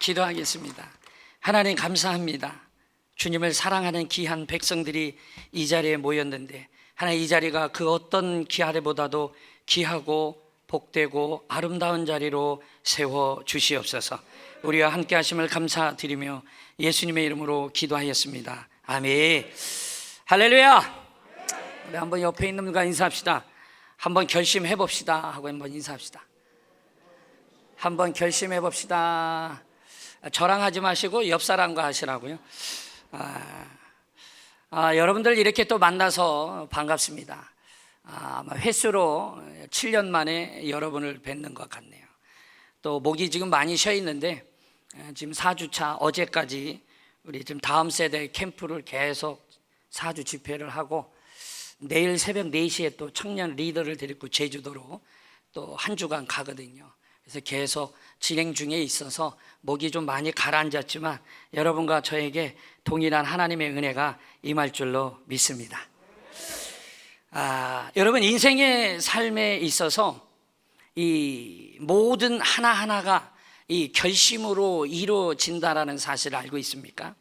기도하겠습니다. 하나님 감사합니다. 주님을 사랑하는 귀한 백성들이 이 자리에 모였는데 하나님, 이 자리가 그 어떤 귀하리보다도 귀하고 복되고 아름다운 자리로 세워 주시옵소서. 우리와 함께 하심을 감사드리며 예수님의 이름으로 기도하였습니다. 아멘. 할렐루야. 우리 한번 옆에 있는 분과 인사합시다. 한번 결심해 봅시다 하고 한번 인사합시다. 한번 결심해 봅시다. 저랑 하지 마시고 옆 사람과 하시라고요. 여러분들 이렇게 또 만나서 반갑습니다. 아마 횟수로 7년 만에 여러분을 뵙는 것 같네요. 또 목이 지금 많이 쉬어 있는데 지금 4주차 어제까지 우리 지금 다음 세대 캠프를 계속 4주 집회를 하고 내일 새벽 4시에 또 청년 리더를 데리고 제주도로 또 한 주간 가거든요. 그래서 계속 진행 중에 있어서 목이 좀 많이 가라앉았지만 여러분과 저에게 동일한 하나님의 은혜가 임할 줄로 믿습니다. 여러분, 인생의 삶에 있어서 이 모든 하나하나가 이 결심으로 이루어진다라는 사실을 알고 있습니까?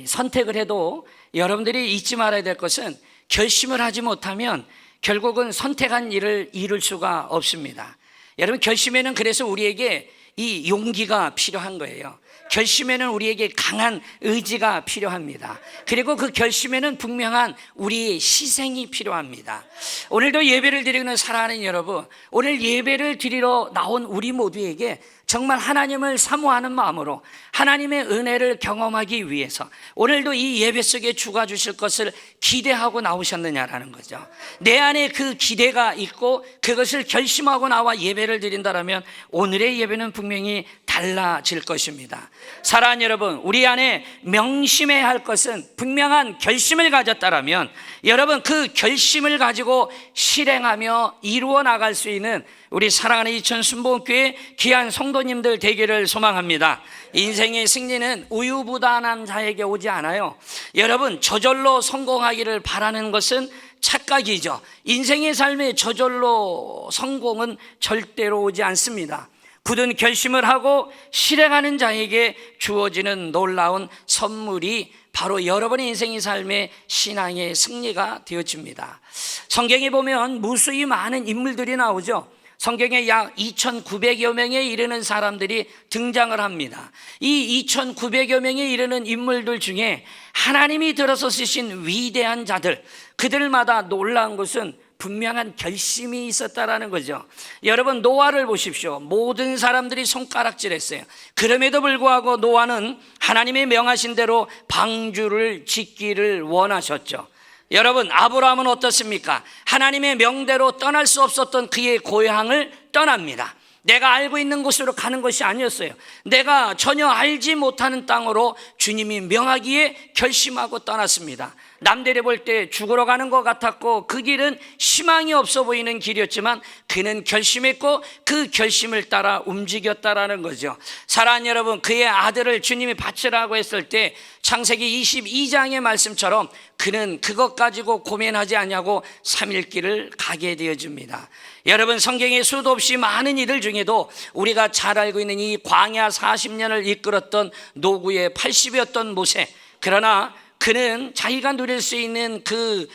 선택을 해도 여러분들이 잊지 말아야 될 것은 결심을 하지 못하면 결국은 선택한 일을 이룰 수가 없습니다. 여러분, 결심에는 그래서 우리에게 이 용기가 필요한 거예요. 결심에는 우리에게 강한 의지가 필요합니다. 그리고 그 결심에는 분명한 우리의 희생이 필요합니다. 오늘도 예배를 드리는 사랑하는 여러분, 오늘 예배를 드리러 나온 우리 모두에게 정말 하나님을 사모하는 마음으로 하나님의 은혜를 경험하기 위해서 오늘도 이 예배 속에 주가 주실 것을 기대하고 나오셨느냐라는 거죠. 내 안에 그 기대가 있고 그것을 결심하고 나와 예배를 드린다면 오늘의 예배는 분명히 달라질 것입니다. 사랑하는 여러분, 우리 안에 명심해야 할 것은 분명한 결심을 가졌다면 여러분, 그 결심을 가지고 실행하며 이루어 나갈 수 있는 우리 사랑하는 이천 순복음교회 귀한 성도님들 되기를 소망합니다. 인생의 승리는 우유부단한 자에게 오지 않아요. 여러분, 저절로 성공하기를 바라는 것은 착각이죠. 인생의 삶에 저절로 성공은 절대로 오지 않습니다. 굳은 결심을 하고 실행하는 자에게 주어지는 놀라운 선물이 바로 여러분의 인생의 삶의 신앙의 승리가 되어집니다. 성경에 보면 무수히 많은 인물들이 나오죠. 성경에 약 2,900여 명에 이르는 사람들이 등장을 합니다. 이 2,900여 명에 이르는 인물들 중에 하나님이 들어서 쓰신 위대한 자들, 그들마다 놀라운 것은 분명한 결심이 있었다라는 거죠. 여러분, 노아를 보십시오. 모든 사람들이 손가락질했어요. 그럼에도 불구하고 노아는 하나님의 명하신 대로 방주를 짓기를 원하셨죠. 여러분, 아브라함은 어떻습니까? 하나님의 명대로 떠날 수 없었던 그의 고향을 떠납니다. 내가 알고 있는 곳으로 가는 것이 아니었어요. 내가 전혀 알지 못하는 땅으로 주님이 명하기에 결심하고 떠났습니다. 남들이 볼 때 죽으러 가는 것 같았고 그 길은 희망이 없어 보이는 길이었지만 그는 결심했고 그 결심을 따라 움직였다라는 거죠. 사랑하는 여러분, 그의 아들을 주님이 바치라고 했을 때 창세기 22장의 말씀처럼 그는 그것 가지고 고민하지 않냐고 3일 길을 가게 되어집니다. 여러분, 성경에 수도 없이 많은 이들 중에도 우리가 잘 알고 있는 이 광야 40년을 이끌었던 노구의 80이었던 모세, 그러나 그는 자기가 누릴 수 있는 그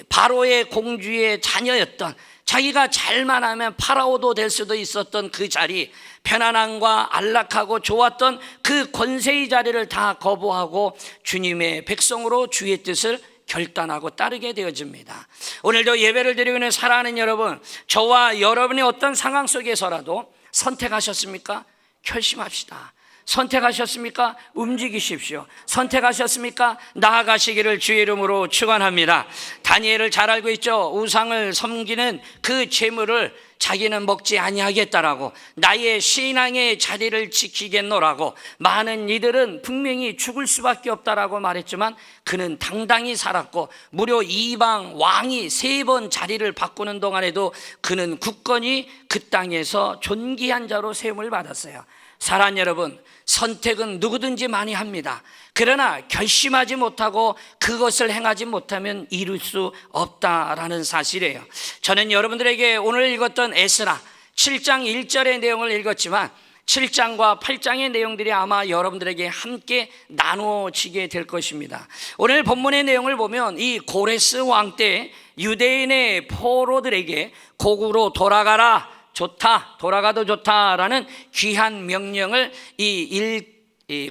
바로의 공주의 자녀였던, 자기가 잘만 하면 파라오도 될 수도 있었던 그 자리, 편안함과 안락하고 좋았던 그 권세의 자리를 다 거부하고 주님의 백성으로 주의 뜻을 결단하고 따르게 되어집니다. 오늘도 예배를 드리고 있는 사랑하는 여러분, 저와 여러분의 어떤 상황 속에서라도 선택하셨습니까? 결심합시다. 선택하셨습니까? 움직이십시오. 선택하셨습니까? 나아가시기를 주의 이름으로 축원합니다. 다니엘을 잘 알고 있죠. 우상을 섬기는 그 재물을 자기는 먹지 아니하겠다라고, 나의 신앙의 자리를 지키겠노라고. 많은 이들은 분명히 죽을 수밖에 없다라고 말했지만 그는 당당히 살았고, 무려 이방 왕이 3번 자리를 바꾸는 동안에도 그는 굳건히 그 땅에서 존귀한 자로 세움을 받았어요. 사랑하는 여러분, 선택은 누구든지 많이 합니다. 그러나 결심하지 못하고 그것을 행하지 못하면 이룰 수 없다라는 사실이에요. 저는 여러분들에게 오늘 읽었던 에스라 7장 1절의 내용을 읽었지만 7장과 8장의 내용들이 아마 여러분들에게 함께 나누어지게 될 것입니다. 오늘 본문의 내용을 보면 이 고레스 왕 때 유대인의 포로들에게 고국으로 돌아가라, 좋다, 돌아가도 좋다라는 귀한 명령을 이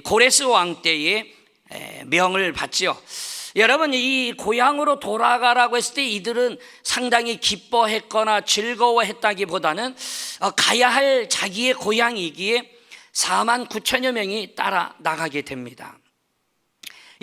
고레스 왕 때에 명을 받지요. 여러분, 이 고향으로 돌아가라고 했을 때 이들은 상당히 기뻐했거나 즐거워했다기보다는 가야 할 자기의 고향이기에 4만 9천여 명이 따라 나가게 됩니다.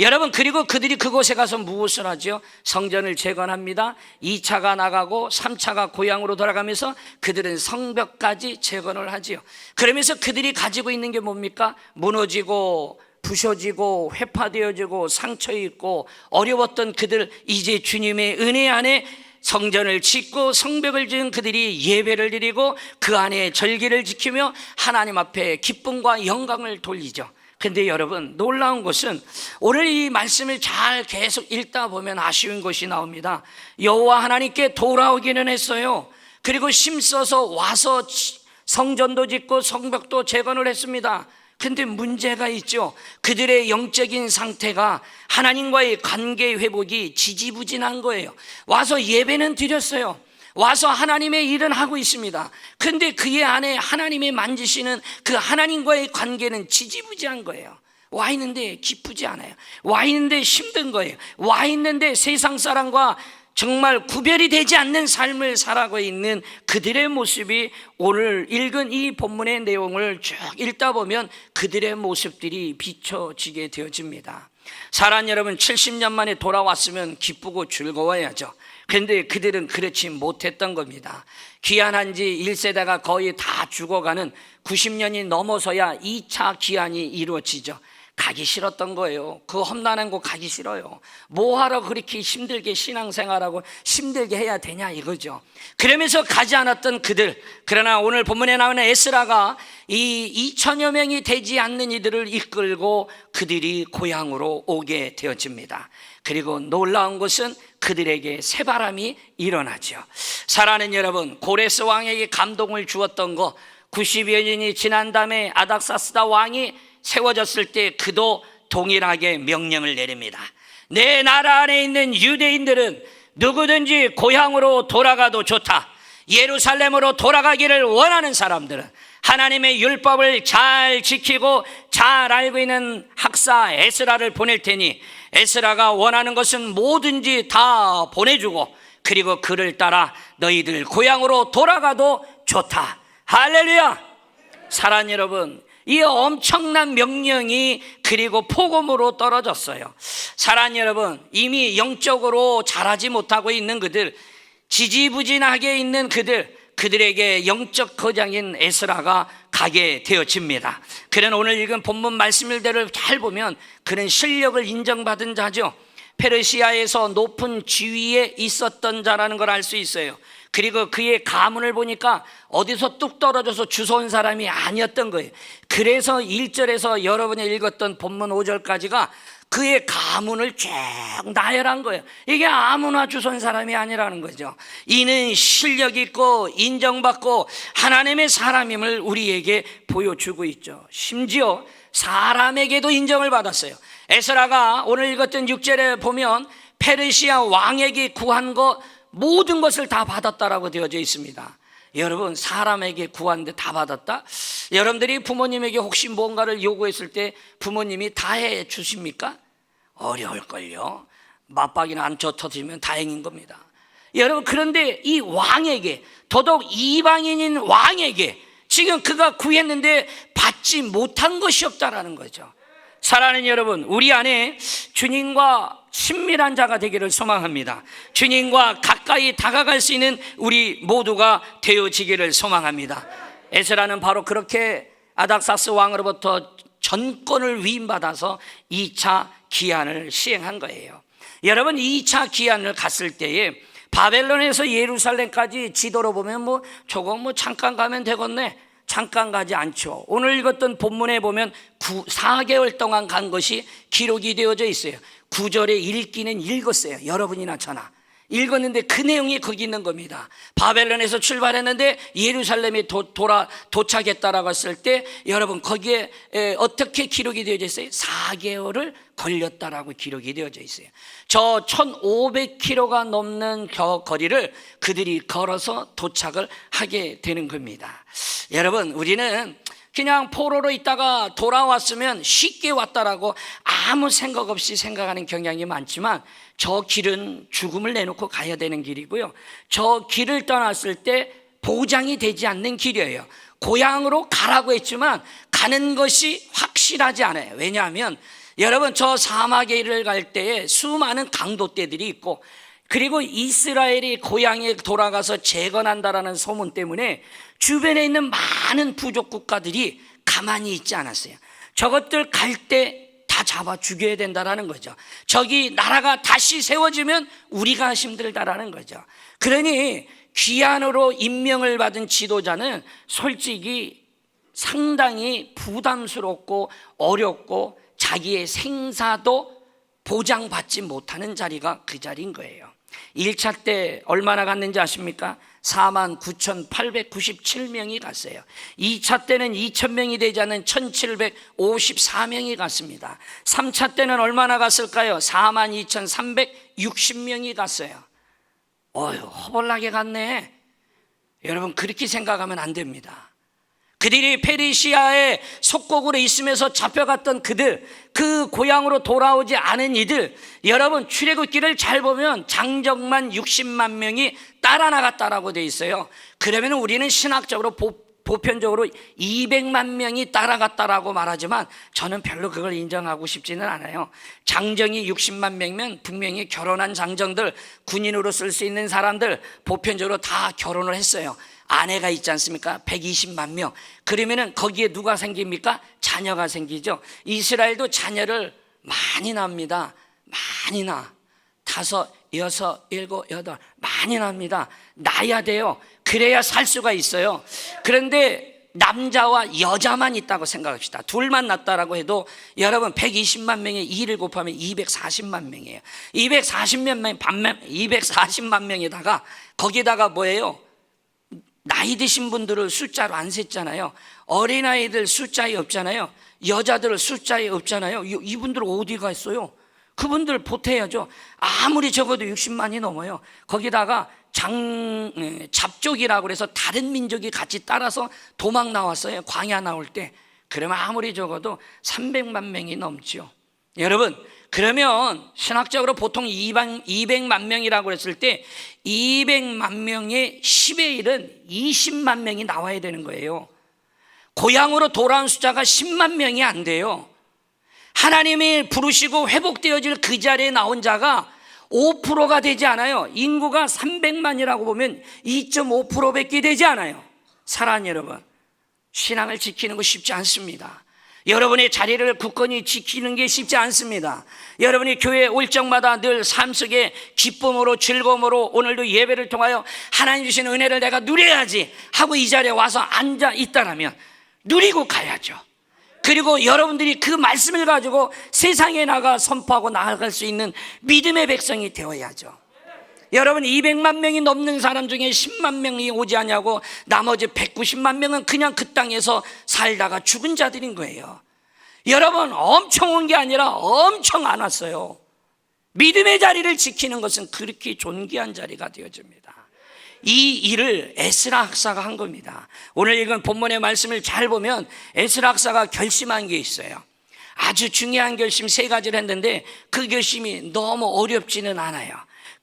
여러분, 그리고 그들이 그곳에 가서 무엇을 하죠? 성전을 재건합니다. 2차가 나가고 3차가 고향으로 돌아가면서 그들은 성벽까지 재건을 하지요. 그러면서 그들이 가지고 있는 게 뭡니까? 무너지고 부셔지고 회파되어지고 상처 입고 어려웠던 그들, 이제 주님의 은혜 안에 성전을 짓고 성벽을 지은 그들이 예배를 드리고 그 안에 절기를 지키며 하나님 앞에 기쁨과 영광을 돌리죠. 근데 여러분, 놀라운 것은 오늘 이 말씀을 잘 계속 읽다 보면 아쉬운 것이 나옵니다. 여호와 하나님께 돌아오기는 했어요. 그리고 힘써서 와서 성전도 짓고 성벽도 재건을 했습니다. 근데 문제가 있죠. 그들의 영적인 상태가 하나님과의 관계 회복이 지지부진한 거예요. 와서 예배는 드렸어요. 와서 하나님의 일은 하고 있습니다. 근데 그의 안에 하나님의 만지시는 그 하나님과의 관계는 지지부진한 거예요. 와 있는데 기쁘지 않아요. 와 있는데 힘든 거예요. 와 있는데 세상 사람과 정말 구별이 되지 않는 삶을 살아가고 있는 그들의 모습이 오늘 읽은 이 본문의 내용을 쭉 읽다 보면 그들의 모습들이 비춰지게 되어집니다. 사랑 여러분, 70년 만에 돌아왔으면 기쁘고 즐거워야죠. 그런데 그들은 그렇지 못했던 겁니다. 귀환한 지 1세대가 거의 다 죽어가는 90년이 넘어서야 2차 귀환이 이루어지죠. 가기 싫었던 거예요. 그 험난한 곳 가기 싫어요. 뭐하러 그렇게 힘들게 신앙생활하고 힘들게 해야 되냐 이거죠. 그러면서 가지 않았던 그들, 그러나 오늘 본문에 나오는 에스라가 이 2천여 명이 되지 않는 이들을 이끌고 그들이 고향으로 오게 되어집니다. 그리고 놀라운 것은 그들에게 새바람이 일어나죠. 사랑하는 여러분, 고레스 왕에게 감동을 주었던 거, 90여 년이 지난 다음에 아닥사스다 왕이 세워졌을 때 그도 동일하게 명령을 내립니다. 내 나라 안에 있는 유대인들은 누구든지 고향으로 돌아가도 좋다. 예루살렘으로 돌아가기를 원하는 사람들은 하나님의 율법을 잘 지키고 잘 알고 있는 학사 에스라를 보낼 테니 에스라가 원하는 것은 뭐든지 다 보내주고 그리고 그를 따라 너희들 고향으로 돌아가도 좋다. 할렐루야. 사랑하는 여러분, 이 엄청난 명령이 그리고 폭음으로 떨어졌어요. 사랑하는 여러분, 이미 영적으로 자라지 못하고 있는 그들, 지지부진하게 있는 그들에게 영적 거장인 에스라가 가게 되어집니다. 그는 오늘 읽은 본문 말씀일대로 잘 보면 그는 실력을 인정받은 자죠. 페르시아에서 높은 지위에 있었던 자라는 걸 알 수 있어요. 그리고 그의 가문을 보니까 어디서 뚝 떨어져서 주워온 사람이 아니었던 거예요. 그래서 1절에서 여러분이 읽었던 본문 5절까지가 그의 가문을 쭉 나열한 거예요. 이게 아무나 주워온 사람이 아니라는 거죠. 이는 실력 있고 인정받고 하나님의 사람임을 우리에게 보여주고 있죠. 심지어 사람에게도 인정을 받았어요. 에스라가 오늘 읽었던 6절에 보면 페르시아 왕에게 구한 것 모든 것을 다 받았다라고 되어져 있습니다. 여러분, 사람에게 구하는데 다 받았다? 여러분들이 부모님에게 혹시 뭔가를 요구했을 때 부모님이 다 해 주십니까? 어려울걸요. 맞박이나 안 젖어지면 다행인 겁니다. 여러분, 그런데 이 왕에게, 더더욱 이방인인 왕에게 지금 그가 구했는데 받지 못한 것이 없다라는 거죠. 사랑하는 여러분, 우리 안에 주님과 친밀한 자가 되기를 소망합니다. 주님과 가까이 다가갈 수 있는 우리 모두가 되어지기를 소망합니다. 에스라는 바로 그렇게 아닥사스 왕으로부터 전권을 위임받아서 2차 기한을 시행한 거예요. 여러분, 2차 기한을 갔을 때에 바벨론에서 예루살렘까지 지도로 보면 저거 잠깐 가면 되겠네. 잠깐 가지 않죠. 오늘 읽었던 본문에 보면 4개월 동안 간 것이 기록이 되어져 있어요. 9절에 읽기는 읽었어요. 여러분이나 저나. 읽었는데 그 내용이 거기 있는 겁니다. 바벨론에서 출발했는데 예루살렘에 도착했다라고 했을 때 여러분 거기에 어떻게 기록이 되어져 있어요? 4개월을 걸렸다라고 기록이 되어져 있어요. 저 1500km가 넘는 거리를 그들이 걸어서 도착을 하게 되는 겁니다. 여러분, 우리는 그냥 포로로 있다가 돌아왔으면 쉽게 왔다라고 아무 생각 없이 생각하는 경향이 많지만 저 길은 죽음을 내놓고 가야 되는 길이고요, 저 길을 떠났을 때 보장이 되지 않는 길이에요. 고향으로 가라고 했지만 가는 것이 확실하지 않아요. 왜냐하면 여러분, 저 사막의 길을 갈 때에 수많은 강도떼들이 있고, 그리고 이스라엘이 고향에 돌아가서 재건한다라는 소문 때문에 주변에 있는 많은 부족 국가들이 가만히 있지 않았어요. 저것들 갈 때 다 잡아 죽여야 된다라는 거죠. 저기 나라가 다시 세워지면 우리가 힘들다라는 거죠. 그러니 귀환으로 임명을 받은 지도자는 솔직히 상당히 부담스럽고 어렵고 자기의 생사도 보장받지 못하는 자리가 그 자리인 거예요. 1차 때 얼마나 갔는지 아십니까? 49,897명이 갔어요. 2차 때는 2,000명이 되지 않는 1,754명이 갔습니다. 3차 때는 얼마나 갔을까요? 42,360명이 갔어요. 허벌나게 갔네. 여러분, 그렇게 생각하면 안 됩니다. 그들이 페르시아의 속국으로 있으면서 잡혀갔던 그들, 그 고향으로 돌아오지 않은 이들, 여러분 출애굽기를 잘 보면 장정만 60만 명이 따라 나갔다라고 돼 있어요. 그러면 우리는 신학적으로 보편적으로 200만 명이 따라갔다라고 말하지만 저는 별로 그걸 인정하고 싶지는 않아요. 장정이 60만 명이면 분명히 결혼한 장정들, 군인으로 쓸 수 있는 사람들 보편적으로 다 결혼을 했어요. 아내가 있지 않습니까? 120만 명. 그러면은 거기에 누가 생깁니까? 자녀가 생기죠. 이스라엘도 자녀를 많이 납니다. 많이 나. 5, 6, 7, 8 많이 납니다. 나야 돼요. 그래야 살 수가 있어요. 그런데 남자와 여자만 있다고 생각합시다. 둘만 낳았다라고 해도 여러분 120만 명에 2를 곱하면 240만 명이에요. 240만 명에다가 거기다가 뭐예요? 나이 드신 분들을 숫자로 안 셌잖아요. 어린아이들 숫자에 없잖아요. 여자들 숫자에 없잖아요. 이분들 어디 갔어요? 그분들 보태야죠. 아무리 적어도 60만이 넘어요. 거기다가 잡족이라고 그래서 다른 민족이 같이 따라서 도망 나왔어요. 광야 나올 때. 그러면 아무리 적어도 300만 명이 넘죠. 여러분, 그러면 신학적으로 보통 200만 명이라고 했을 때 200만 명의 10의 1은 20만 명이 나와야 되는 거예요. 고향으로 돌아온 숫자가 10만 명이 안 돼요. 하나님이 부르시고 회복되어질 그 자리에 나온 자가 5%가 되지 않아요. 인구가 300만이라고 보면 2.5%밖에 되지 않아요. 사랑하는 여러분, 신앙을 지키는 거 쉽지 않습니다. 여러분의 자리를 굳건히 지키는 게 쉽지 않습니다. 여러분이 교회 올 적마다 늘 삶 속에 기쁨으로 즐거움으로 오늘도 예배를 통하여 하나님 주신 은혜를 내가 누려야지 하고 이 자리에 와서 앉아 있다라면 누리고 가야죠. 그리고 여러분들이 그 말씀을 가지고 세상에 나가 선포하고 나아갈 수 있는 믿음의 백성이 되어야죠. 여러분, 200만 명이 넘는 사람 중에 10만 명이 오지 않냐고 나머지 190만 명은 그냥 그 땅에서 살다가 죽은 자들인 거예요. 여러분, 엄청 온 게 아니라 엄청 안 왔어요. 믿음의 자리를 지키는 것은 그렇게 존귀한 자리가 되어집니다. 이 일을 에스라 학사가 한 겁니다. 오늘 읽은 본문의 말씀을 잘 보면 에스라 학사가 결심한 게 있어요. 아주 중요한 결심 3가지를 했는데 그 결심이 너무 어렵지는 않아요.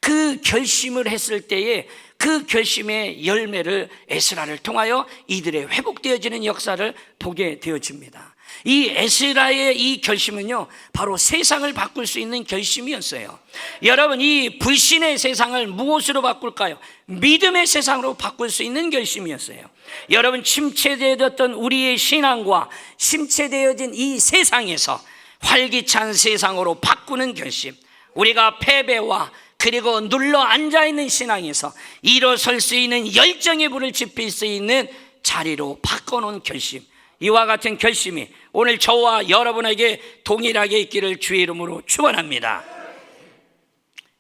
그 결심을 했을 때에 그 결심의 열매를 에스라를 통하여 이들의 회복되어지는 역사를 보게 되어집니다. 이 에스라의 이 결심은요, 바로 세상을 바꿀 수 있는 결심이었어요. 여러분, 이 불신의 세상을 무엇으로 바꿀까요? 믿음의 세상으로 바꿀 수 있는 결심이었어요. 여러분, 침체되었던 우리의 신앙과 침체되어진 이 세상에서 활기찬 세상으로 바꾸는 결심, 우리가 패배와 그리고 눌러 앉아있는 신앙에서 일어설 수 있는 열정의 불을 지필 수 있는 자리로 바꿔놓은 결심, 이와 같은 결심이 오늘 저와 여러분에게 동일하게 있기를 주의 이름으로 축원합니다.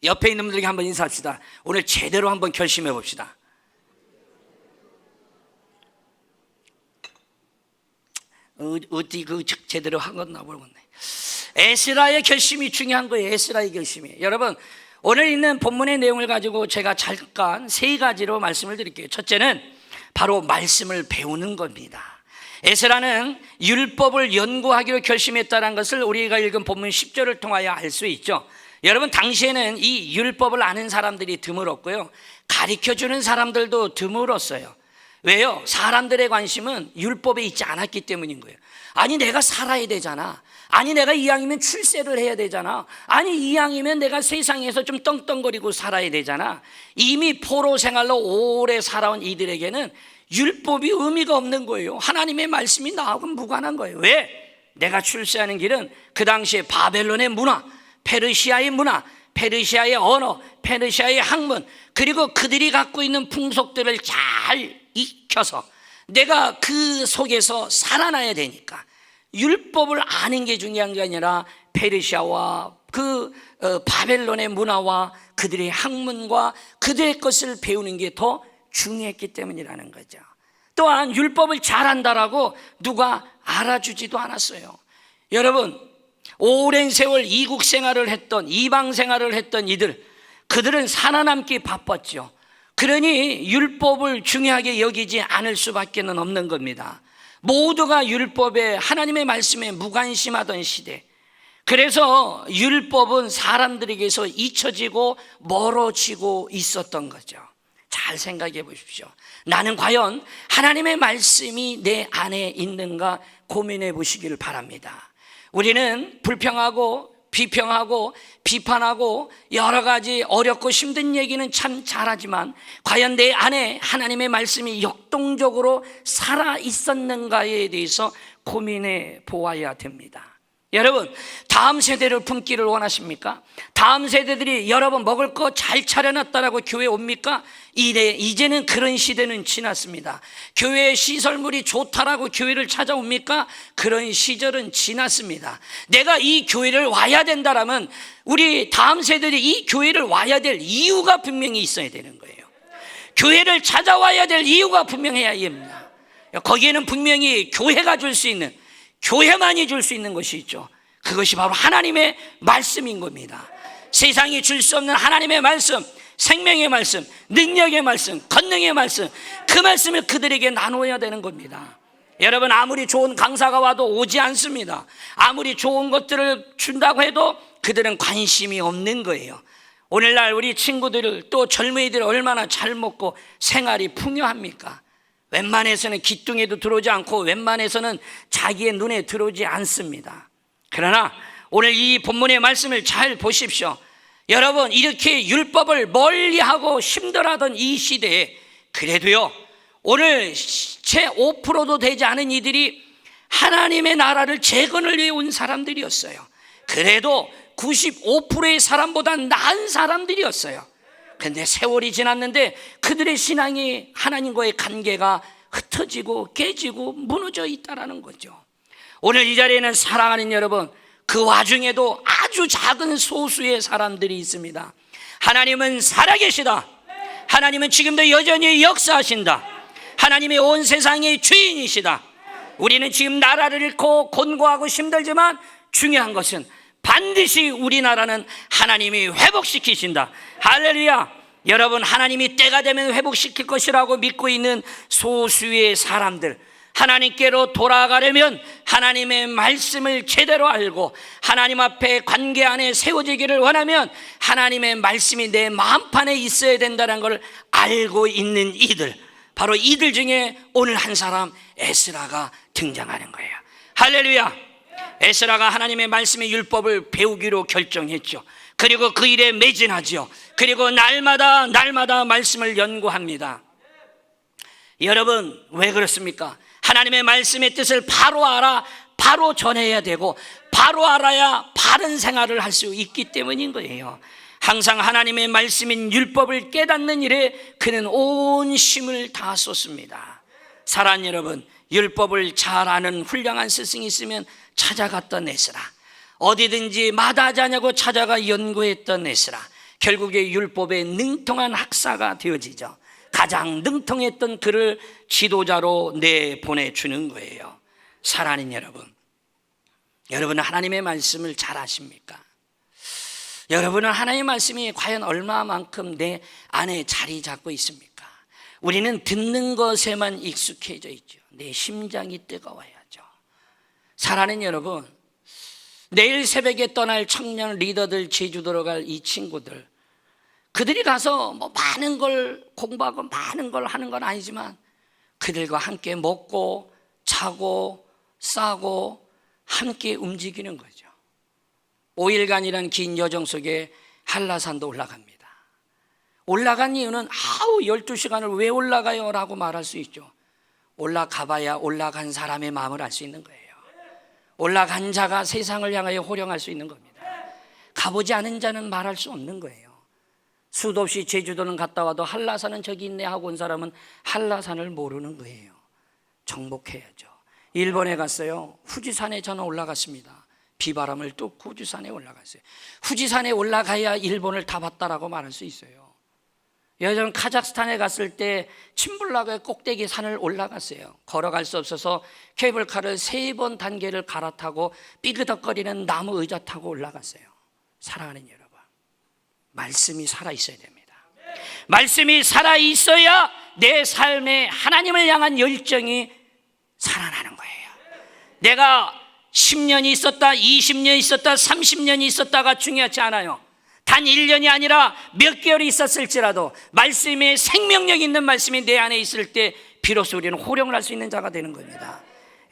옆에 있는 분들에게 한번 인사합시다. 오늘 제대로 한번 결심해 봅시다. 어디 제대로 한 건 나보겠네. 에스라의 결심이 중요한 거예요. 에스라의 결심이. 여러분, 오늘 있는 본문의 내용을 가지고 제가 잠깐 세 가지로 말씀을 드릴게요. 첫째는 바로 말씀을 배우는 겁니다. 에스라는 율법을 연구하기로 결심했다는 것을 우리가 읽은 본문 10절을 통하여 알 수 있죠. 여러분, 당시에는 이 율법을 아는 사람들이 드물었고요, 가르쳐주는 사람들도 드물었어요. 왜요? 사람들의 관심은 율법에 있지 않았기 때문인 거예요. 아니, 내가 살아야 되잖아. 아니, 내가 이왕이면 출세를 해야 되잖아. 아니, 이왕이면 내가 세상에서 좀 떵떵거리고 살아야 되잖아. 이미 포로 생활로 오래 살아온 이들에게는 율법이 의미가 없는 거예요. 하나님의 말씀이 나하고 무관한 거예요. 왜? 내가 출세하는 길은 그 당시에 바벨론의 문화, 페르시아의 문화, 페르시아의 언어, 페르시아의 학문, 그리고 그들이 갖고 있는 풍속들을 잘 익혀서 내가 그 속에서 살아나야 되니까 율법을 아는 게 중요한 게 아니라 페르시아와 바벨론의 문화와 그들의 학문과 그들의 것을 배우는 게 더 중요했기 때문이라는 거죠. 또한 율법을 잘한다라고 누가 알아주지도 않았어요. 여러분, 오랜 세월 이국 생활을 했던, 이방 생활을 했던 그들은 살아남기 바빴죠. 그러니 율법을 중요하게 여기지 않을 수밖에 없는 겁니다. 모두가 율법에, 하나님의 말씀에 무관심하던 시대, 그래서 율법은 사람들에게서 잊혀지고 멀어지고 있었던 거죠. 잘 생각해 보십시오. 나는 과연 하나님의 말씀이 내 안에 있는가 고민해 보시기를 바랍니다. 우리는 불평하고 비평하고 비판하고 여러 가지 어렵고 힘든 얘기는 참 잘하지만 과연 내 안에 하나님의 말씀이 역동적으로 살아 있었는가에 대해서 고민해 보아야 됩니다. 여러분, 다음 세대를 품기를 원하십니까? 다음 세대들이 여러분 먹을 거 잘 차려놨다라고 교회 옵니까? 이제는 그런 시대는 지났습니다. 교회 시설물이 좋다라고 교회를 찾아옵니까? 그런 시절은 지났습니다. 내가 이 교회를 와야 된다라면 우리 다음 세대들이 이 교회를 와야 될 이유가 분명히 있어야 되는 거예요. 교회를 찾아와야 될 이유가 분명해야 합니다. 거기에는 분명히 교회가 줄 수 있는, 교회만이 줄 수 있는 것이 있죠. 그것이 바로 하나님의 말씀인 겁니다. 세상이 줄 수 없는 하나님의 말씀, 생명의 말씀, 능력의 말씀, 권능의 말씀, 그 말씀을 그들에게 나눠야 되는 겁니다. 여러분, 아무리 좋은 강사가 와도 오지 않습니다. 아무리 좋은 것들을 준다고 해도 그들은 관심이 없는 거예요. 오늘날 우리 친구들, 또 젊은이들 얼마나 잘 먹고 생활이 풍요합니까? 웬만해서는 기둥에도 들어오지 않고 웬만해서는 자기의 눈에 들어오지 않습니다. 그러나 오늘 이 본문의 말씀을 잘 보십시오. 여러분, 이렇게 율법을 멀리하고 힘들어하던 이 시대에 그래도요, 오늘 채 5%도 되지 않은 이들이 하나님의 나라를 재건을 위해 온 사람들이었어요. 그래도 95%의 사람보다 나은 사람들이었어요. 그런데 세월이 지났는데 그들의 신앙이 하나님과의 관계가 흩어지고 깨지고 무너져 있다는 거죠. 오늘 이 자리에는 사랑하는 여러분, 그 와중에도 아주 작은 소수의 사람들이 있습니다. 하나님은 살아계시다. 하나님은 지금도 여전히 역사하신다. 하나님의 온 세상의 주인이시다. 우리는 지금 나라를 잃고 곤고하고 힘들지만 중요한 것은 반드시 우리나라는 하나님이 회복시키신다. 할렐루야. 여러분, 하나님이 때가 되면 회복시킬 것이라고 믿고 있는 소수의 사람들, 하나님께로 돌아가려면 하나님의 말씀을 제대로 알고 하나님 앞에 관계 안에 세워지기를 원하면 하나님의 말씀이 내 마음판에 있어야 된다는 걸 알고 있는 이들, 바로 이들 중에 오늘 한 사람 에스라가 등장하는 거예요. 할렐루야. 에스라가 하나님의 말씀의 율법을 배우기로 결정했죠. 그리고 그 일에 매진하죠. 그리고 날마다 말씀을 연구합니다. 여러분, 왜 그렇습니까? 하나님의 말씀의 뜻을 바로 알아 바로 전해야 되고 바로 알아야 바른 생활을 할 수 있기 때문인 거예요. 항상 하나님의 말씀인 율법을 깨닫는 일에 그는 온 힘을 다 쏟습니다. 사랑하는 여러분, 율법을 잘 아는 훌륭한 스승이 있으면 찾아갔던 에스라, 어디든지 마다하지 않냐고 찾아가 연구했던 에스라, 결국에 율법의 능통한 학사가 되어지죠. 가장 능통했던 그를 지도자로 내보내주는 거예요. 사랑하는 여러분, 여러분은 하나님의 말씀을 잘 아십니까? 여러분은 하나님의 말씀이 과연 얼마만큼 내 안에 자리 잡고 있습니까? 우리는 듣는 것에만 익숙해져 있죠. 내 심장이 뜨거워야죠. 사랑하는 여러분, 내일 새벽에 떠날 청년 리더들, 제주도로 갈 이 친구들, 그들이 가서 뭐 많은 걸 공부하고 많은 걸 하는 건 아니지만 그들과 함께 먹고 자고 싸고 함께 움직이는 거죠. 5일간이라는 긴 여정 속에 한라산도 올라갑니다. 올라간 이유는 12시간을 왜 올라가요? 라고 말할 수 있죠. 올라가봐야 올라간 사람의 마음을 알 수 있는 거예요. 올라간 자가 세상을 향하여 호령할 수 있는 겁니다. 가보지 않은 자는 말할 수 없는 거예요. 수도 없이 제주도는 갔다 와도 한라산은 저기 있네 하고 온 사람은 한라산을 모르는 거예요. 정복해야죠. 일본에 갔어요. 후지산에 저는 올라갔습니다. 비바람을 뚫고 후지산에 올라갔어요. 후지산에 올라가야 일본을 다 봤다라고 말할 수 있어요. 예전 카자흐스탄에 갔을 때 침불락의 꼭대기 산을 올라갔어요. 걸어갈 수 없어서 케이블카를 3번 단계를 갈아타고 삐그덕거리는 나무 의자 타고 올라갔어요. 사랑하는 여러분, 말씀이 살아있어야 됩니다. 말씀이 살아있어야 내 삶에 하나님을 향한 열정이 살아나는 거예요. 내가 10년이 있었다, 20년이 있었다, 30년이 있었다가 중요하지 않아요. 단 1년이 아니라 몇 개월이 있었을지라도 말씀에 생명력 있는 말씀이 내 안에 있을 때 비로소 우리는 호령을 할 수 있는 자가 되는 겁니다.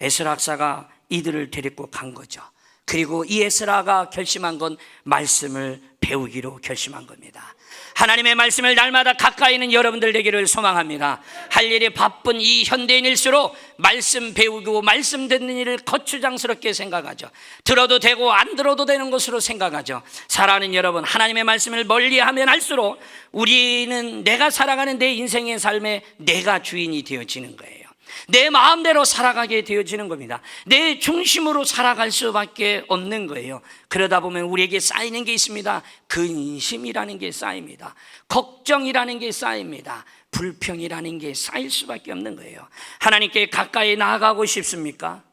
에스라 학사가 이들을 데리고 간 거죠. 그리고 이 에스라가 결심한 건 말씀을 배우기로 결심한 겁니다. 하나님의 말씀을 날마다 가까이 있는 여러분들 되기를 소망합니다. 할 일이 바쁜 이 현대인일수록 말씀 배우고 말씀 듣는 일을 거추장스럽게 생각하죠. 들어도 되고 안 들어도 되는 것으로 생각하죠. 사랑하는 여러분, 하나님의 말씀을 멀리하면 할수록 우리는 내가 살아가는 내 인생의 삶에 내가 주인이 되어지는 거예요. 내 마음대로 살아가게 되어지는 겁니다. 내 중심으로 살아갈 수밖에 없는 거예요. 그러다 보면 우리에게 쌓이는 게 있습니다. 근심이라는 게 쌓입니다. 걱정이라는 게 쌓입니다. 불평이라는 게 쌓일 수밖에 없는 거예요. 하나님께 가까이 나아가고 싶습니까?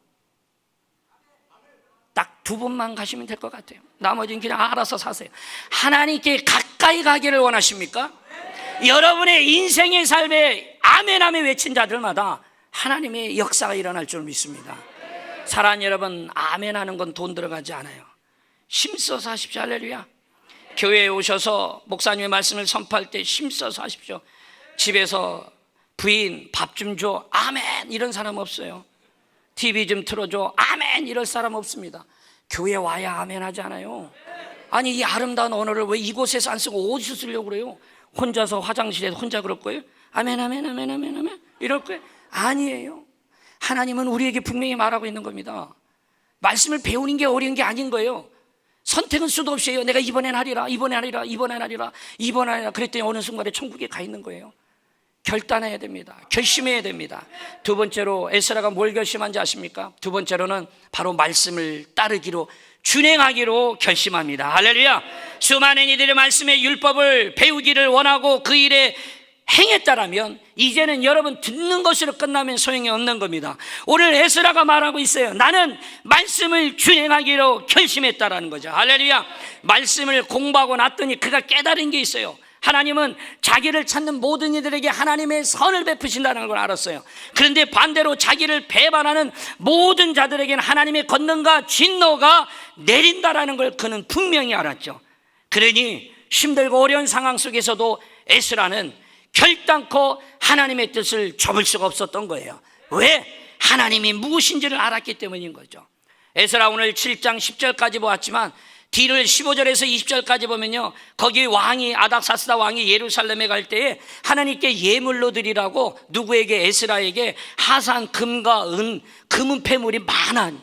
딱 2번만 가시면 될 것 같아요. 나머지는 그냥 알아서 사세요. 하나님께 가까이 가기를 원하십니까? 여러분의 인생의 삶에 아멘 아멘 외친 자들마다 하나님의 역사가 일어날 줄 믿습니다. 사랑하는 여러분, 아멘 하는 건 돈 들어가지 않아요. 힘써서 하십시오. 할렐루야. 교회에 오셔서 목사님의 말씀을 선포할 때 힘써서 하십시오. 집에서 부인 밥 좀 줘, 아멘 이런 사람 없어요. TV 좀 틀어줘, 아멘 이럴 사람 없습니다. 교회 와야 아멘 하지 않아요. 아니, 이 아름다운 언어를 왜 이곳에서 안 쓰고 어디서 쓰려고 그래요? 혼자서 화장실에서 혼자 그럴 거예요? 아멘 아멘 아멘 아멘 아멘 이럴 거예요? 아니에요. 하나님은 우리에게 분명히 말하고 있는 겁니다. 말씀을 배우는 게 어려운 게 아닌 거예요. 선택은 수도 없이 해요. 내가 이번엔 하리라, 이번엔 하리라, 이번엔 하리라, 이번엔 하리라. 그랬더니 어느 순간에 천국에 가 있는 거예요. 결단해야 됩니다. 결심해야 됩니다. 2번째로 에스라가 뭘 결심한지 아십니까? 2번째로는 바로 말씀을 따르기로, 준행하기로 결심합니다. 할렐루야. 수많은 이들의 말씀의 율법을 배우기를 원하고 그 일에 행했다라면 이제는 여러분 듣는 것으로 끝나면 소용이 없는 겁니다. 오늘 에스라가 말하고 있어요. 나는 말씀을 준행하기로 결심했다라는 거죠. 할렐루야. 말씀을 공부하고 났더니 그가 깨달은 게 있어요. 하나님은 자기를 찾는 모든 이들에게 하나님의 선을 베푸신다는 걸 알았어요. 그런데 반대로 자기를 배반하는 모든 자들에게는 하나님의 권능과 진노가 내린다라는 걸 그는 분명히 알았죠. 그러니 힘들고 어려운 상황 속에서도 에스라는 결단코 하나님의 뜻을 접을 수가 없었던 거예요. 왜? 하나님이 무엇인지를 알았기 때문인 거죠. 에스라 오늘 7장 10절까지 보았지만 뒤를 15절에서 20절까지 보면요, 거기 왕이 아닥사스다 왕이 예루살렘에 갈 때에 하나님께 예물로 드리라고 누구에게? 에스라에게 하산 금과 은, 금은폐물이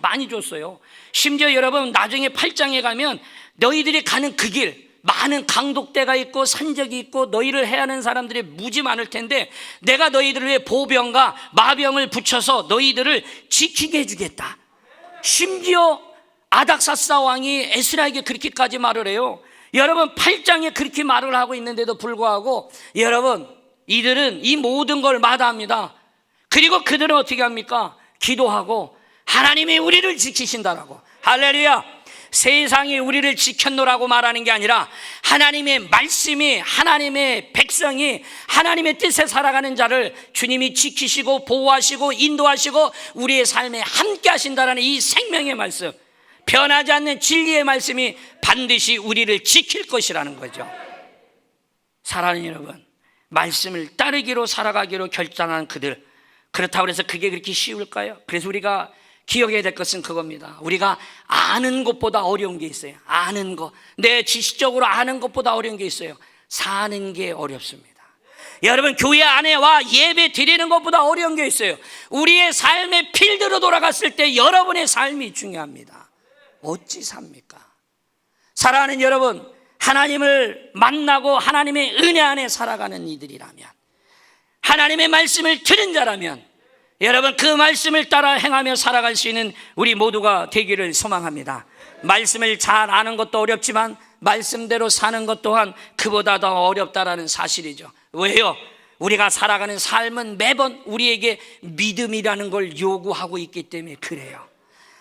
많이 줬어요. 심지어 여러분 나중에 8장에 가면 너희들이 가는 그 길, 많은 강독대가 있고 산적이 있고 너희를 해하는 사람들이 무지 많을 텐데 내가 너희들을 위해 보병과 마병을 붙여서 너희들을 지키게 해주겠다. 심지어 아닥사스다 왕이 에스라에게 그렇게까지 말을 해요. 여러분 8장에 그렇게 말을 하고 있는데도 불구하고 여러분 이들은 이 모든 걸 마다합니다. 그리고 그들은 어떻게 합니까? 기도하고 하나님이 우리를 지키신다라고. 할렐루야. 세상이 우리를 지켰노라고 말하는 게 아니라 하나님의 말씀이, 하나님의 백성이 하나님의 뜻에 살아가는 자를 주님이 지키시고 보호하시고 인도하시고 우리의 삶에 함께 하신다라는 이 생명의 말씀, 변하지 않는 진리의 말씀이 반드시 우리를 지킬 것이라는 거죠. 사랑하는 여러분, 말씀을 따르기로 살아가기로 결단한 그들, 그렇다고 해서 그게 그렇게 쉬울까요? 그래서 우리가 기억해야 될 것은 그겁니다. 우리가 아는 것보다 어려운 게 있어요. 아는 것, 내 지식적으로 아는 것보다 어려운 게 있어요. 사는 게 어렵습니다. 여러분, 교회 안에 와 예배 드리는 것보다 어려운 게 있어요. 우리의 삶의 필드로 돌아갔을 때 여러분의 삶이 중요합니다. 어찌 삽니까? 사랑하는 여러분, 하나님을 만나고 하나님의 은혜 안에 살아가는 이들이라면, 하나님의 말씀을 들은 자라면 여러분 그 말씀을 따라 행하며 살아갈 수 있는 우리 모두가 되기를 소망합니다. 말씀을 잘 아는 것도 어렵지만 말씀대로 사는 것 또한 그보다 더 어렵다라는 사실이죠. 왜요? 우리가 살아가는 삶은 매번 우리에게 믿음이라는 걸 요구하고 있기 때문에 그래요.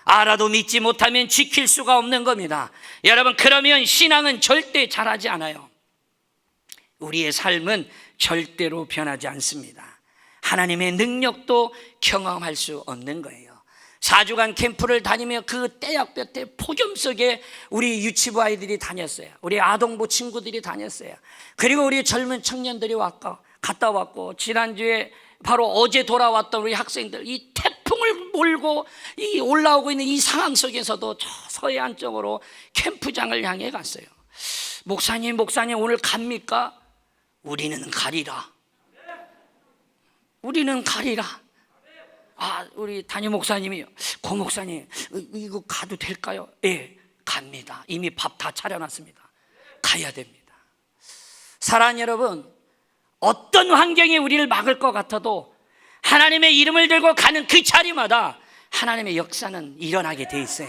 알아도 믿지 못하면 지킬 수가 없는 겁니다. 여러분, 그러면 신앙은 절대 자라지 않아요. 우리의 삶은 절대로 변하지 않습니다. 하나님의 능력도 경험할 수 없는 거예요. 4주간 캠프를 다니며 그 떼약볕에 폭염 속에 우리 유치부 아이들이 다녔어요. 우리 아동부 친구들이 다녔어요. 그리고 우리 젊은 청년들이 갔다 왔고, 지난주에 바로 어제 돌아왔던 우리 학생들, 이 태풍을 몰고 이 올라오고 있는 이 상황 속에서도 저 서해안 쪽으로 캠프장을 향해 갔어요. 목사님 오늘 갑니까? 우리는 가리라. 우리는 가리라. 우리 담임 목사님이, 고 목사님 이거 가도 될까요? 예, 갑니다. 이미 밥 다 차려놨습니다. 가야 됩니다. 사랑하는 여러분, 어떤 환경이 우리를 막을 것 같아도 하나님의 이름을 들고 가는 그 자리마다 하나님의 역사는 일어나게 돼 있어요.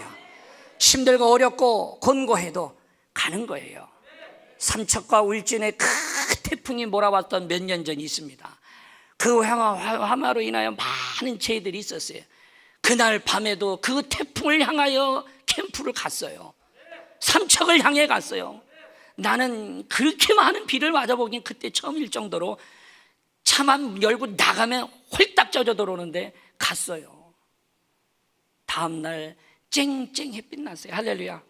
힘들고 어렵고 곤고해도 가는 거예요. 삼척과 울진에 큰 태풍이 몰아왔던 몇 년 전이 있습니다. 그 화마로 인하여 많은 재해들이 있었어요. 그날 밤에도 그 태풍을 향하여 캠프를 갔어요. 삼척을 향해 갔어요. 나는 그렇게 많은 비를 맞아보긴 그때 처음일 정도로 차만 열고 나가면 홀딱 젖어 들어오는데 갔어요. 다음날 쨍쨍 햇빛 났어요. 할렐루야.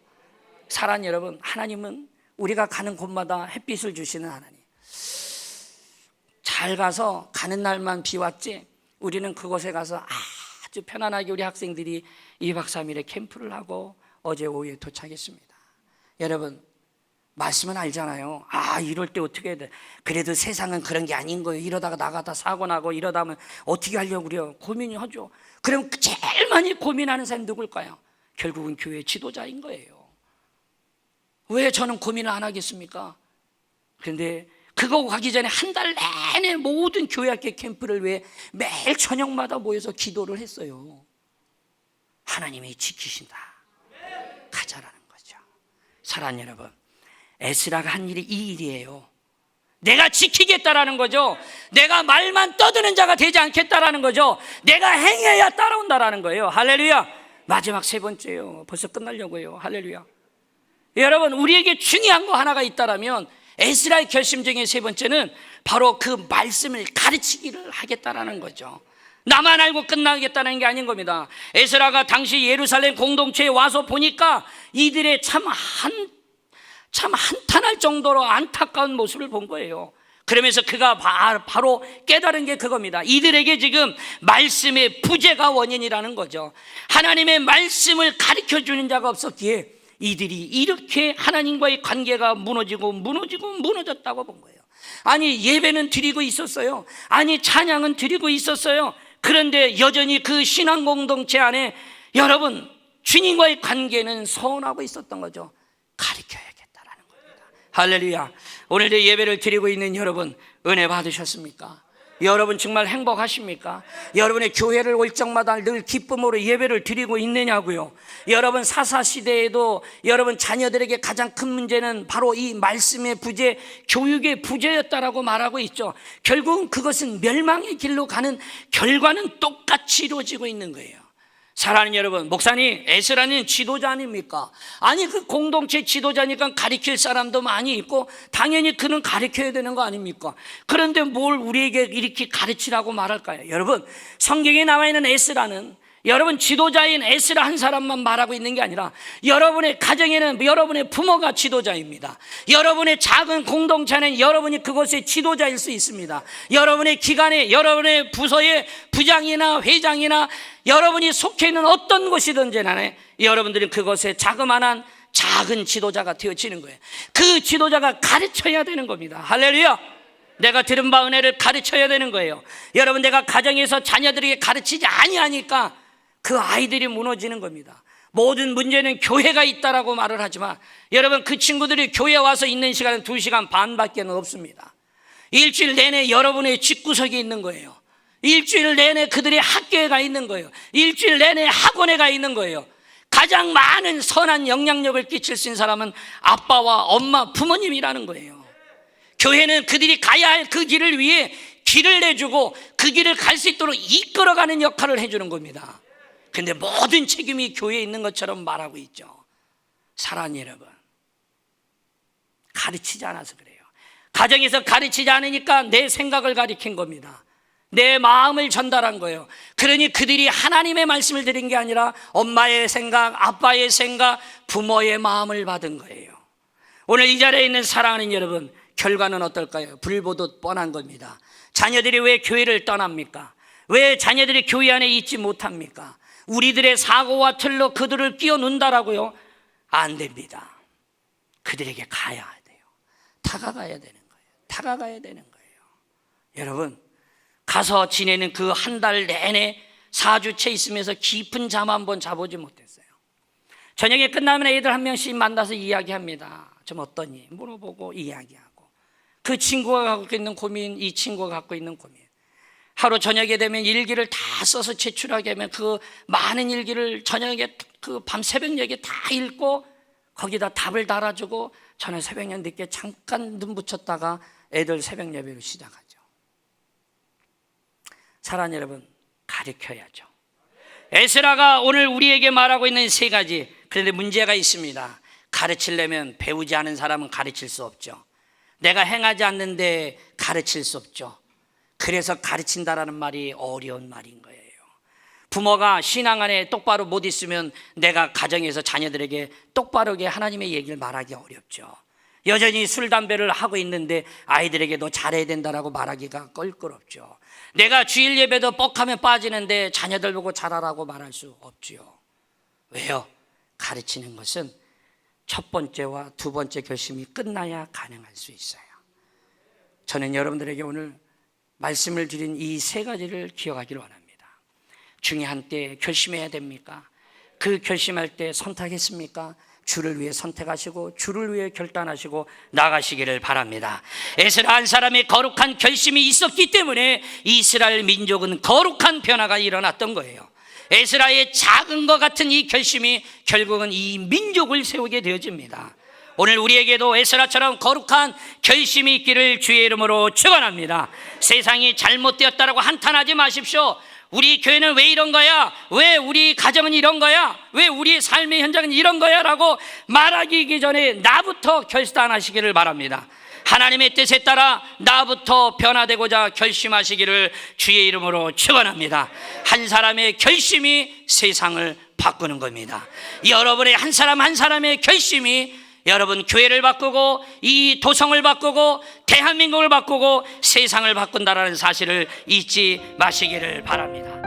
사랑하는 여러분, 하나님은 우리가 가는 곳마다 햇빛을 주시는 하나님. 잘 가서 가는 날만 비 왔지 우리는 그곳에 가서 아주 편안하게 우리 학생들이 2박 3일에 캠프를 하고 어제 오후에 도착했습니다. 여러분, 말씀은 알잖아요. 이럴 때 어떻게 해야 돼? 그래도 세상은 그런 게 아닌 거예요. 이러다가 나가다 사고 나고 이러다 하면 어떻게 하려고 그래요? 고민이 하죠. 그럼 제일 많이 고민하는 사람이 누굴까요? 결국은 교회 지도자인 거예요. 왜 저는 고민을 안 하겠습니까? 그런데 그거 가기 전에 한 달 내내 모든 교회학교 캠프를 위해 매일 저녁마다 모여서 기도를 했어요. 하나님이 지키신다. 가자라는 거죠. 사랑하는 여러분, 에스라가 한 일이 이 일이에요. 내가 지키겠다라는 거죠. 내가 말만 떠드는 자가 되지 않겠다라는 거죠. 내가 행해야 따라온다라는 거예요. 할렐루야. 마지막 세 번째요. 벌써 끝나려고요. 할렐루야. 여러분, 우리에게 중요한 거 하나가 있다라면 에스라의 결심적인 세 번째는 바로 그 말씀을 가르치기를 하겠다라는 거죠. 나만 알고 끝나겠다는 게 아닌 겁니다. 에스라가 당시 예루살렘 공동체에 와서 보니까 이들의 참 한탄할 정도로 안타까운 모습을 본 거예요. 그러면서 그가 바로 깨달은 게 그겁니다. 이들에게 지금 말씀의 부재가 원인이라는 거죠. 하나님의 말씀을 가르쳐주는 자가 없었기에 이들이 이렇게 하나님과의 관계가 무너졌다고 본 거예요. 아니, 예배는 드리고 있었어요. 아니, 찬양은 드리고 있었어요. 그런데 여전히 그 신앙 공동체 안에 여러분, 주님과의 관계는 서운하고 있었던 거죠. 가르쳐야겠다라는 겁니다. 할렐루야. 오늘도 예배를 드리고 있는 여러분, 은혜 받으셨습니까? 여러분 정말 행복하십니까? 여러분의 교회를 올 적마다 늘 기쁨으로 예배를 드리고 있느냐고요? 여러분 사사시대에도 여러분 자녀들에게 가장 큰 문제는 바로 이 말씀의 부재, 교육의 부재였다라고 말하고 있죠. 결국은 그것은 멸망의 길로 가는 결과는 똑같이 이루어지고 있는 거예요. 사랑하는 여러분, 목사님 에스라는 지도자 아닙니까? 아니 그 공동체 지도자니까 가르칠 사람도 많이 있고 당연히 그는 가르쳐야 되는 거 아닙니까? 그런데 뭘 우리에게 이렇게 가르치라고 말할까요? 여러분, 성경에 나와 있는 에스라는 여러분 지도자인 에스라 한 사람만 말하고 있는 게 아니라 여러분의 가정에는 여러분의 부모가 지도자입니다. 여러분의 작은 공동체는 여러분이 그것의 지도자일 수 있습니다. 여러분의 기관에, 여러분의 부서의 부장이나 회장이나 여러분이 속해 있는 어떤 곳이든지 간에 여러분들은 그것의 자그마한 작은 지도자가 되어지는 거예요. 그 지도자가 가르쳐야 되는 겁니다. 할렐루야. 내가 들은 바 은혜를 가르쳐야 되는 거예요. 여러분, 내가 가정에서 자녀들에게 가르치지 아니하니까 그 아이들이 무너지는 겁니다. 모든 문제는 교회가 있다라고 말을 하지만 여러분, 그 친구들이 교회에 와서 있는 시간은 2시간 반밖에 없습니다. 일주일 내내 여러분의 집구석에 있는 거예요. 일주일 내내 그들의 학교에 가 있는 거예요. 일주일 내내 학원에 가 있는 거예요. 가장 많은 선한 영향력을 끼칠 수 있는 사람은 아빠와 엄마, 부모님이라는 거예요. 교회는 그들이 가야 할 그 길을 위해 길을 내주고 그 길을 갈 수 있도록 이끌어가는 역할을 해주는 겁니다. 근데 모든 책임이 교회에 있는 것처럼 말하고 있죠. 사랑하는 여러분, 가르치지 않아서 그래요. 가정에서 가르치지 않으니까 내 생각을 가르친 겁니다. 내 마음을 전달한 거예요. 그러니 그들이 하나님의 말씀을 드린 게 아니라 엄마의 생각, 아빠의 생각, 부모의 마음을 받은 거예요. 오늘 이 자리에 있는 사랑하는 여러분, 결과는 어떨까요? 불보듯 뻔한 겁니다. 자녀들이 왜 교회를 떠납니까? 왜 자녀들이 교회 안에 있지 못합니까? 우리들의 사고와 틀로 그들을 끼워놓는다라고요? 안 됩니다. 그들에게 가야 돼요. 다가가야 되는 거예요. 다가가야 되는 거예요. 여러분, 가서 지내는 그 한 달 내내 4주째 있으면서 깊은 잠 한번 자보지 못했어요. 저녁에 끝나면 애들 한 명씩 만나서 이야기합니다. 좀 어떠니? 물어보고 이야기하고, 그 친구가 갖고 있는 고민, 이 친구가 갖고 있는 고민, 하루 저녁에 되면 일기를 다 써서 제출하게 하면 그 많은 일기를 저녁에 그 밤 새벽녘에 다 읽고 거기다 답을 달아주고 저는 새벽녘 늦게 잠깐 눈 붙였다가 애들 새벽 예배를 시작하죠. 사랑하는 여러분, 가르쳐야죠. 에스라가 오늘 우리에게 말하고 있는 3가지. 그런데 문제가 있습니다. 가르치려면 배우지 않은 사람은 가르칠 수 없죠. 내가 행하지 않는데 가르칠 수 없죠. 그래서 가르친다라는 말이 어려운 말인 거예요. 부모가 신앙 안에 똑바로 못 있으면 내가 가정에서 자녀들에게 똑바르게 하나님의 얘기를 말하기 어렵죠. 여전히 술, 담배를 하고 있는데 아이들에게 너 잘해야 된다라고 말하기가 껄끄럽죠. 내가 주일 예배도 뻑하면 빠지는데 자녀들 보고 잘하라고 말할 수 없죠. 왜요? 가르치는 것은 첫 번째와 두 번째 결심이 끝나야 가능할 수 있어요. 저는 여러분들에게 오늘 말씀을 드린 이 3가지를 기억하기를 원합니다. 중요한 때 결심해야 됩니까? 그 결심할 때 선택했습니까? 주를 위해 선택하시고 주를 위해 결단하시고 나가시기를 바랍니다. 에스라 한 사람의 거룩한 결심이 있었기 때문에 이스라엘 민족은 거룩한 변화가 일어났던 거예요. 에스라의 작은 것 같은 이 결심이 결국은 이 민족을 세우게 되어집니다. 오늘 우리에게도 에스라처럼 거룩한 결심이 있기를 주의 이름으로 축원합니다. 세상이 잘못되었다라고 한탄하지 마십시오. 우리 교회는 왜 이런 거야? 왜 우리 가정은 이런 거야? 왜 우리 삶의 현장은 이런 거야? 라고 말하기 전에 나부터 결단하시기를 바랍니다. 하나님의 뜻에 따라 나부터 변화되고자 결심하시기를 주의 이름으로 축원합니다. 한 사람의 결심이 세상을 바꾸는 겁니다. 여러분의 한 사람 한 사람의 결심이 여러분 교회를 바꾸고 이 도성을 바꾸고 대한민국을 바꾸고 세상을 바꾼다라는 사실을 잊지 마시기를 바랍니다.